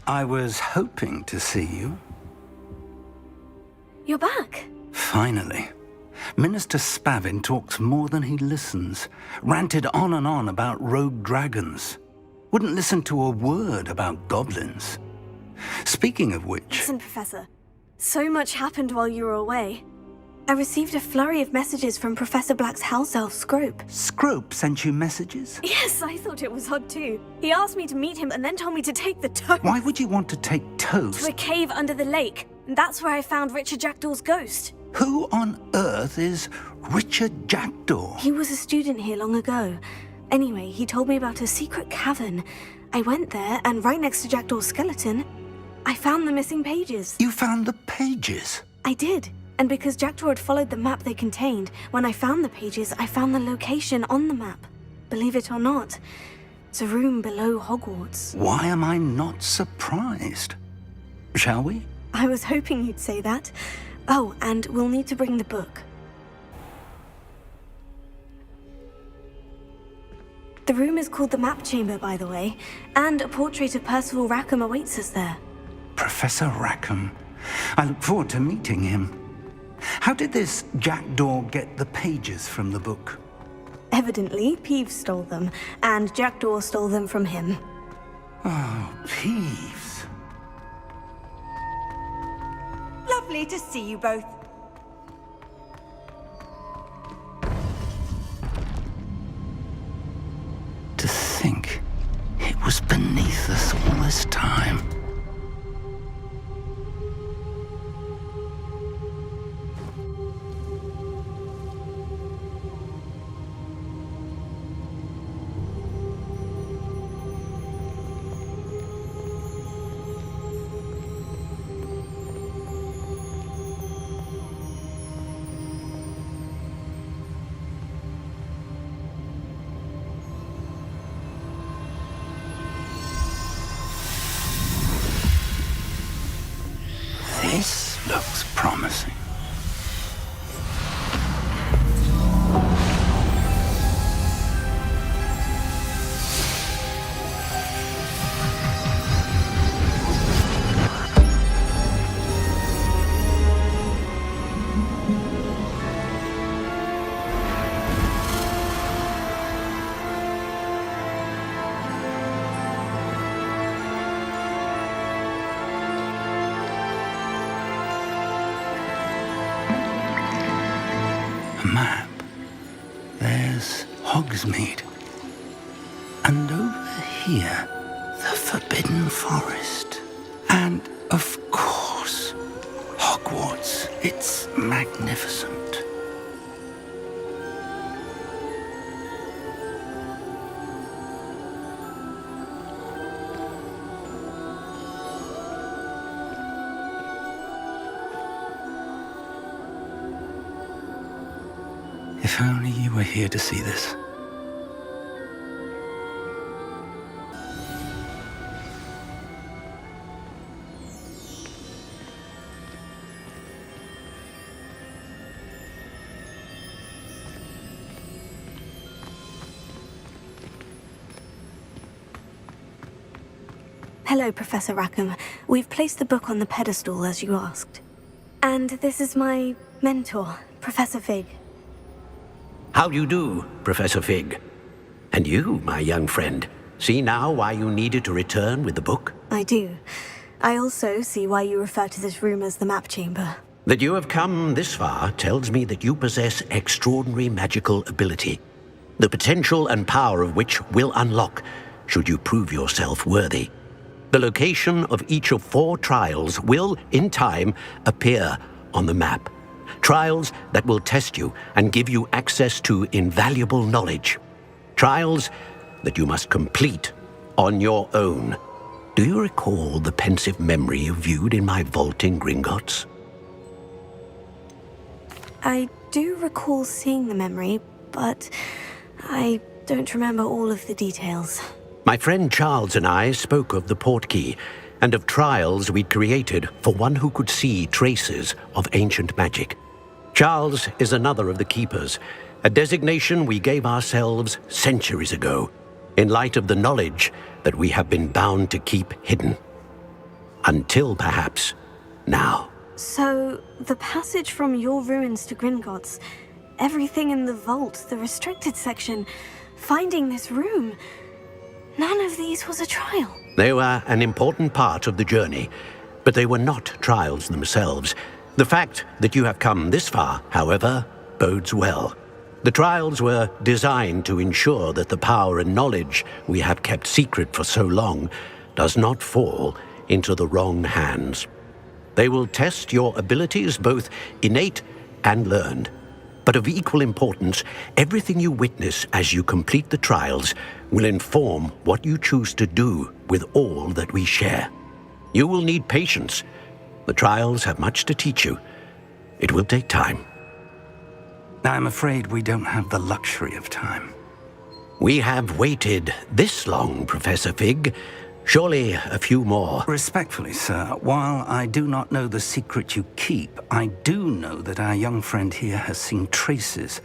I was hoping to see you. You're back. Finally. Minister Spavin talks more than he listens. Ranted on and on about rogue dragons. Wouldn't listen to a word about goblins. Speaking of which... Listen, Professor. So much happened while you were away. I received a flurry of messages from Professor Black's house elf, Scrope. Scrope sent you messages? Yes, I thought it was odd too. He asked me to meet him and then told me to take the toast. Why would you want to take toast? To a cave under the lake. And that's where I found Richard Jackdaw's ghost. Who on earth is Richard Jackdaw? He was a student here long ago. Anyway, he told me about a secret cavern. I went there, and right next to Jackdaw's skeleton, I found the missing pages. You found the pages? I did. And because Jackdaw had followed the map they contained, when I found the pages, I found the location on the map. Believe it or not, it's a room below Hogwarts. Why am I not surprised? Shall we? I was hoping you'd say that. Oh, and we'll need to bring the book. The room is called the Map Chamber, by the way, and a portrait of Percival Rackham awaits us there. Professor Rackham. I look forward to meeting him. How did this Jackdaw get the pages from the book? Evidently, Peeves stole them, and Jackdaw stole them from him. Oh, Peeves. Lovely to see you both. To think it was beneath us all this time. This looks promising. Map. There's Hogsmeade. And over here, the Forbidden Forest. And, of course, Hogwarts. It's magnificent. If only you were here to see this. Hello, Professor Rackham. We've placed the book on the pedestal as you asked. And this is my mentor, Professor Fig. How do you do, Professor Fig? And you, my young friend, see now why you needed to return with the book? I do. I also see why you refer to this room as the Map Chamber. That you have come this far tells me that you possess extraordinary magical ability, the potential and power of which will unlock should you prove yourself worthy. The location of each of 4 trials will, in time, appear on the map. Trials that will test you and give you access to invaluable knowledge. Trials that you must complete on your own. Do you recall the pensive memory you viewed in my vault in Gringotts? I do recall seeing the memory, but I don't remember all of the details. My friend Charles and I spoke of the portkey and of trials we'd created for one who could see traces of ancient magic. Charles is another of the keepers, a designation we gave ourselves centuries ago, in light of the knowledge that we have been bound to keep hidden. Until perhaps now. So, the passage from your ruins to Gringotts, everything in the vault, the restricted section, finding this room, none of these was a trial. They were an important part of the journey, but they were not trials themselves. The fact that you have come this far, however, bodes well. The trials were designed to ensure that the power and knowledge we have kept secret for so long does not fall into the wrong hands. They will test your abilities, both innate and learned. But of equal importance, everything you witness as you complete the trials will inform what you choose to do with all that we share. You will need patience. The trials have much to teach you. It will take time. I'm afraid we don't have the luxury of time. We have waited this long, Professor Fig. Surely a few more. Respectfully, sir, while I do not know the secret you keep, I do know that our young friend here has seen traces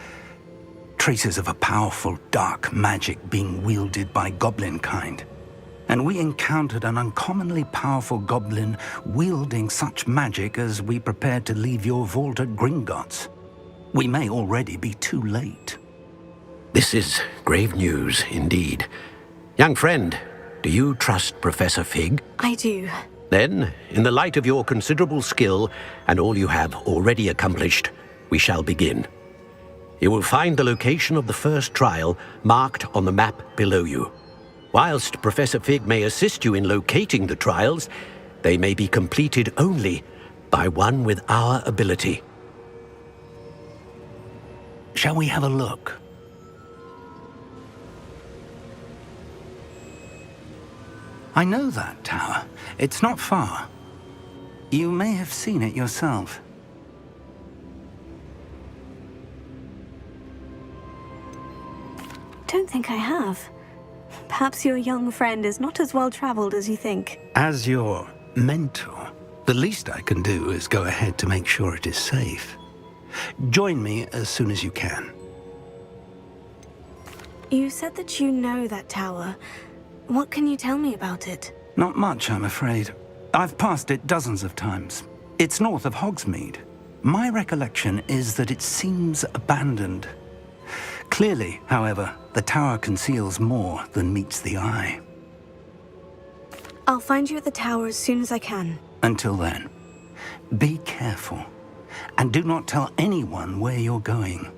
of a powerful dark magic being wielded by goblin kind. And we encountered an uncommonly powerful goblin wielding such magic as we prepared to leave your vault at Gringotts. We may already be too late. This is grave news indeed. Young friend, do you trust Professor Fig? I do. Then, in the light of your considerable skill and all you have already accomplished, we shall begin. You will find the location of the first trial marked on the map below you. Whilst Professor Fig may assist you in locating the trials, they may be completed only by one with our ability. Shall we have a look? I know that tower. It's not far. You may have seen it yourself. Don't think I have. Perhaps your young friend is not as well traveled as you think. As your mentor, the least I can do is go ahead to make sure it is safe. Join me as soon as you can. You said that you know that tower. What can you tell me about it? Not much, I'm afraid. I've passed it dozens of times. It's north of Hogsmeade. My recollection is that it seems abandoned. Clearly, however, the tower conceals more than meets the eye. I'll find you at the tower as soon as I can. Until then, be careful, and do not tell anyone where you're going.